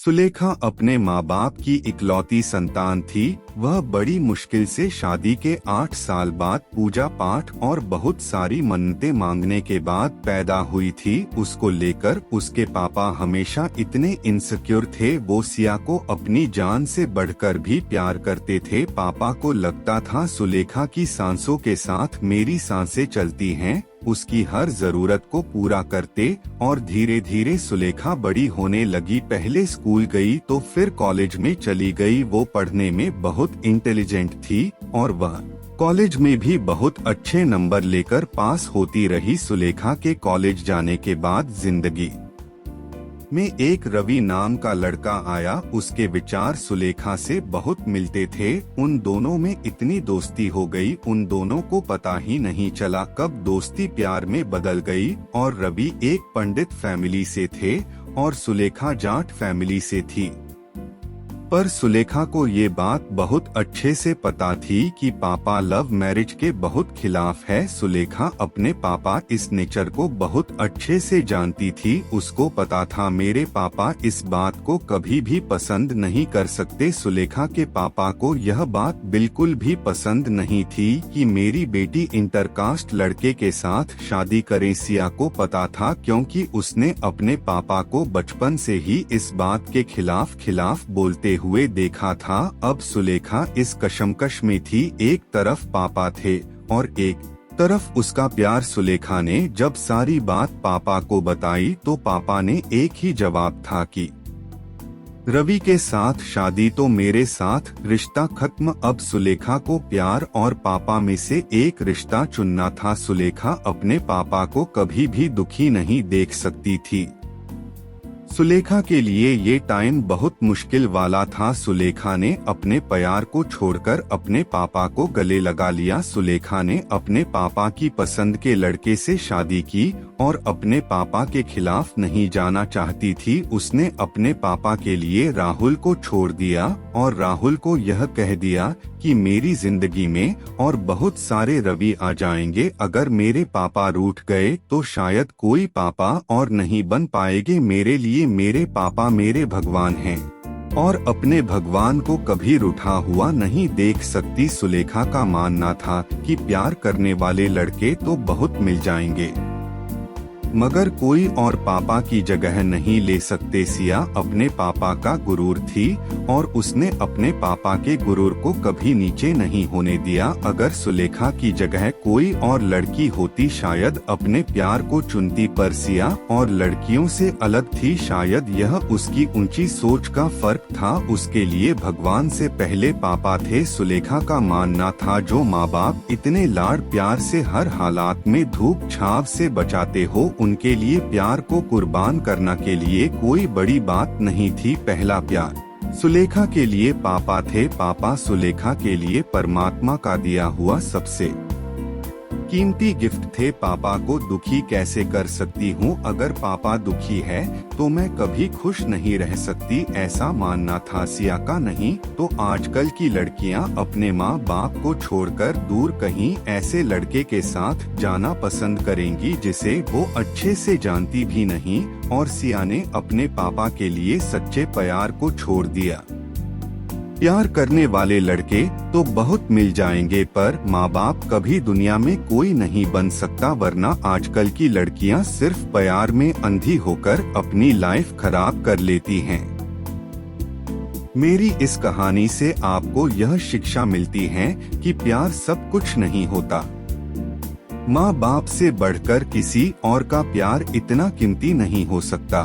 सुलेखा अपने माँ बाप की इकलौती संतान थी। वह बड़ी मुश्किल से शादी के 8 साल बाद पूजा पाठ और बहुत सारी मन्नतें मांगने के बाद पैदा हुई थी। उसको लेकर उसके पापा हमेशा इतने इनसिक्योर थे। वो सिया को अपनी जान से बढ़कर भी प्यार करते थे। पापा को लगता था सुलेखा की सांसों के साथ मेरी सांसें चलती हैं, उसकी हर जरूरत को पूरा करते। और धीरे धीरे सुलेखा बड़ी होने लगी। पहले स्कूल गई तो फिर कॉलेज में चली गई। वो पढ़ने में बहुत इंटेलिजेंट थी और वह कॉलेज में भी बहुत अच्छे नंबर लेकर पास होती रही। सुलेखा के कॉलेज जाने के बाद जिंदगी में एक रवि नाम का लड़का आया। उसके विचार सुलेखा से बहुत मिलते थे। उन दोनों में इतनी दोस्ती हो गई, उन दोनों को पता ही नहीं चला कब दोस्ती प्यार में बदल गई। और रवि एक पंडित फैमिली से थे और सुलेखा जाट फैमिली से थी। पर सुलेखा को ये बात बहुत अच्छे से पता थी कि पापा लव मैरिज के बहुत खिलाफ है। सुलेखा अपने पापा इस नेचर को बहुत अच्छे से जानती थी। उसको पता था मेरे पापा इस बात को कभी भी पसंद नहीं कर सकते। सुलेखा के पापा को यह बात बिल्कुल भी पसंद नहीं थी कि मेरी बेटी इंटरकास्ट लड़के के साथ शादी करे। सिया को पता था क्योंकि उसने अपने पापा को बचपन से ही इस बात के खिलाफ बोलते हुए देखा था। अब सुलेखा इस कशमकश में थी। एक तरफ पापा थे और एक तरफ उसका प्यार। सुलेखा ने जब सारी बात पापा को बताई तो पापा ने एक ही जवाब था कि रवि के साथ शादी तो मेरे साथ रिश्ता खत्म। अब सुलेखा को प्यार और पापा में से एक रिश्ता चुनना था। सुलेखा अपने पापा को कभी भी दुखी नहीं देख सकती थी। सुलेखा के लिए ये टाइम बहुत मुश्किल वाला था। सुलेखा ने अपने प्यार को छोड़कर अपने पापा को गले लगा लिया। सुलेखा ने अपने पापा की पसंद के लड़के से शादी की और अपने पापा के खिलाफ नहीं जाना चाहती थी। उसने अपने पापा के लिए राहुल को छोड़ दिया और राहुल को यह कह दिया कि मेरी जिंदगी में और बहुत सारे रवि आ जाएंगे। अगर मेरे पापा रूठ गए तो शायद कोई पापा और नहीं बन पाएंगे मेरे लिए। मेरे पापा मेरे भगवान हैं और अपने भगवान को कभी रूठा हुआ नहीं देख सकती। सुलेखा का मानना था कि प्यार करने वाले लड़के तो बहुत मिल जाएंगे मगर कोई और पापा की जगह नहीं ले सकते। सिया अपने पापा का गुरूर थी और उसने अपने पापा के गुरूर को कभी नीचे नहीं होने दिया। अगर सुलेखा की जगह कोई और लड़की होती शायद अपने प्यार को चुनती। पर सिया और लड़कियों से अलग थी। शायद यह उसकी ऊंची सोच का फर्क था। उसके लिए भगवान से पहले पापा थे। सुलेखा का मानना था जो माँ बाप इतने लाड़ प्यार से हर हालात में धूप छाव से बचाते हो उनके लिए प्यार को कुर्बान करना के लिए कोई बड़ी बात नहीं थी। पहला प्यार सुलेखा के लिए पापा थे। पापा सुलेखा के लिए परमात्मा का दिया हुआ सबसे कीमती गिफ्ट थे। पापा को दुखी कैसे कर सकती हूँ? अगर पापा दुखी है तो मैं कभी खुश नहीं रह सकती, ऐसा मानना था सिया का। नहीं तो आजकल की लड़कियाँ अपने माँ बाप को छोड़कर दूर कहीं ऐसे लड़के के साथ जाना पसंद करेंगी जिसे वो अच्छे से जानती भी नहीं। और सिया ने अपने पापा के लिए सच्चे प्यार को छोड़ दिया। प्यार करने वाले लड़के तो बहुत मिल जाएंगे पर माँ बाप कभी दुनिया में कोई नहीं बन सकता। वरना आजकल की लड़कियाँ सिर्फ प्यार में अंधी होकर अपनी लाइफ खराब कर लेती हैं। मेरी इस कहानी से आपको यह शिक्षा मिलती है कि प्यार सब कुछ नहीं होता। माँ बाप से बढ़कर किसी और का प्यार इतना कीमती नहीं हो सकता।